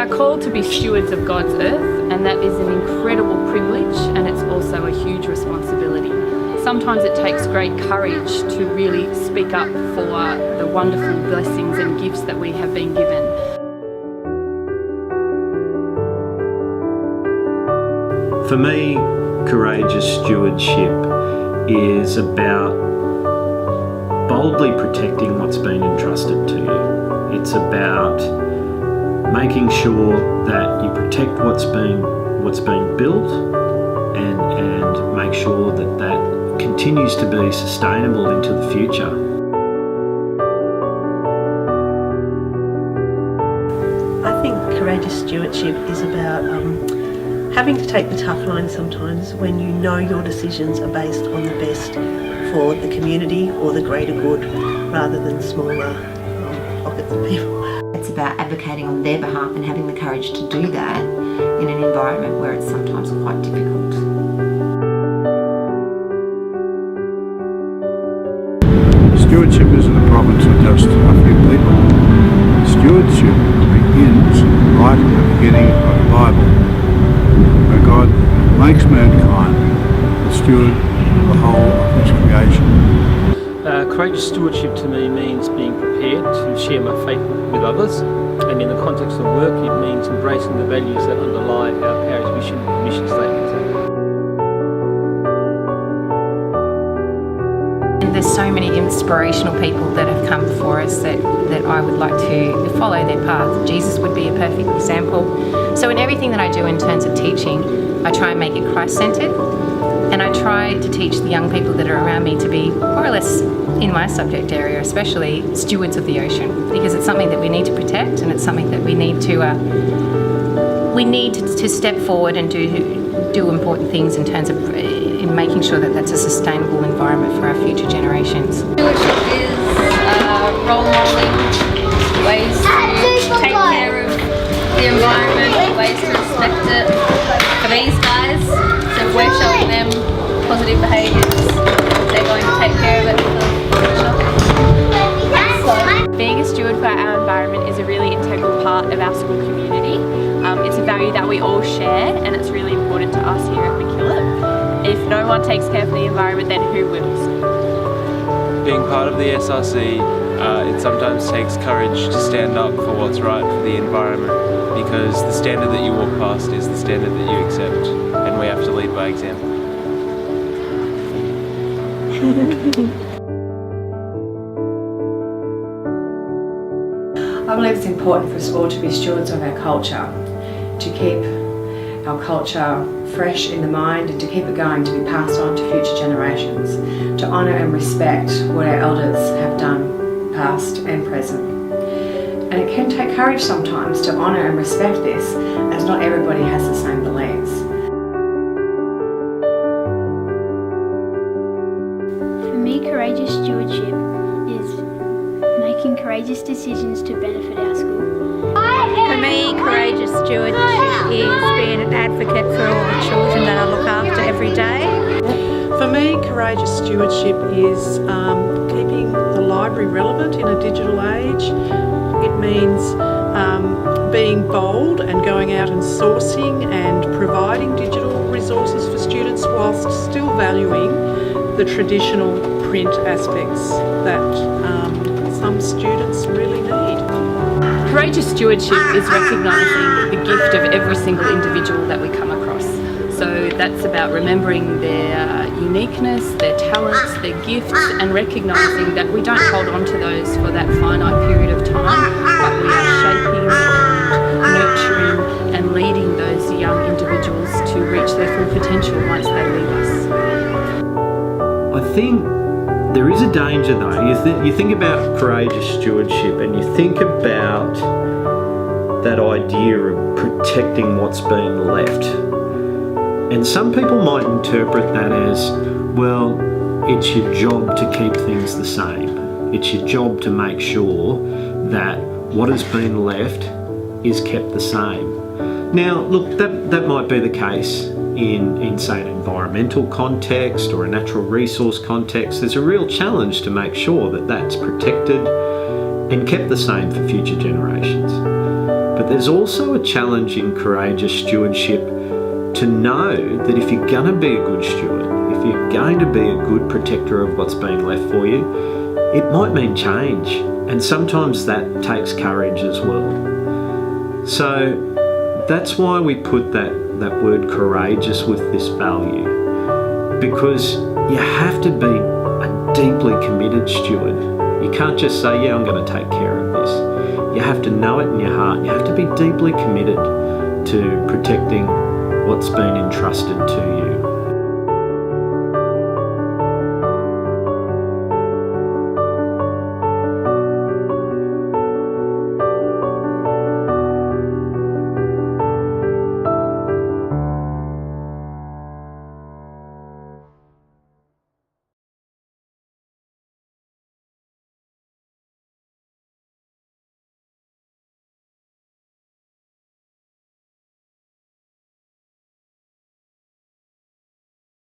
are called to be stewards of God's earth, and that is an incredible privilege, and it's also a huge responsibility. Sometimes it takes great courage to really speak up for the wonderful blessings and gifts that we have been given. For me, courageous stewardship is about boldly protecting what's been entrusted to you. It's about making sure that you protect what's been built and make sure that that continues to be sustainable into the future. I think courageous stewardship is about having to take the tough line sometimes when you know your decisions are based on the best for the community or the greater good rather than smaller pockets of people. It's about advocating on their behalf and having the courage to do that in an environment where it's sometimes quite difficult. Stewardship isn't a province of just a few people. Stewardship begins right at the beginning of the Bible, where God makes mankind the steward of the whole of his creation. Courageous stewardship to me means being prepared to share my faith with others, and in the context of work it means embracing the values that underlie our parish mission statement. There's so many inspirational people that have come before us that I would like to follow their path. Jesus would be a perfect example. So in everything that I do in terms of teaching, I try and make it Christ-centered, and I try to teach the young people that are around me to be more or less, in my subject area especially, stewards of the ocean, because it's something that we need to protect, and it's something that we need to step forward and do important things in terms of in making sure that that's a sustainable environment for our future generations. Stewardship is role modelling, ways to take care of the environment, ways to respect it. For these guys, so if we're showing them positive behaviours, they're going to take care of it for the future. So, being a steward for our environment is a really integral part of our school community. It's a value that we all share, and it's really important to us here at MacKillop. If no one takes care of the environment, then who will? Being part of the SRC, it sometimes takes courage to stand up for what's right for the environment, because the standard that you walk past is the standard that you accept, and we have to lead by example. I believe it's important for us all to be stewards of our culture, to keep our culture fresh in the mind and to keep it going, to be passed on to future generations, to honour and respect what our elders have done, past and present. And it can take courage sometimes to honour and respect this, as not everybody has the same beliefs. For me, courageous stewardship is making courageous decisions to benefit our school. For me, courageous stewardship is being an advocate for all the children that I look after every day. For me, courageous stewardship is keeping the library relevant in a digital age. It means being bold and going out and sourcing and providing digital resources for students whilst still valuing the traditional print aspects that some students really need. Courageous stewardship is recognising the gift of every single individual that we come across. So that's about remembering their uniqueness, their talents, their gifts, and recognising that we don't hold on to those for that finite period of time, but we are shaping, nurturing and leading those young individuals to reach their full potential once they leave us. I think there is a danger though. You think about courageous stewardship and you think about that idea of protecting what's been left. And some people might interpret that as, well, it's your job to keep things the same. It's your job to make sure that what has been left is kept the same. Now, look, that might be the case in say an environmental context or a natural resource context. There's a real challenge to make sure that that's protected and kept the same for future generations. But there's also a challenge in courageous stewardship to know that if you're going to be a good steward, if you're going to be a good protector of what's being left for you, it might mean change. And sometimes that takes courage as well. So that's why we put that word courageous with this value. Because you have to be a deeply committed steward. You can't just say, yeah, I'm going to take care of this. You have to know it in your heart. You have to be deeply committed to protecting what's been entrusted to you.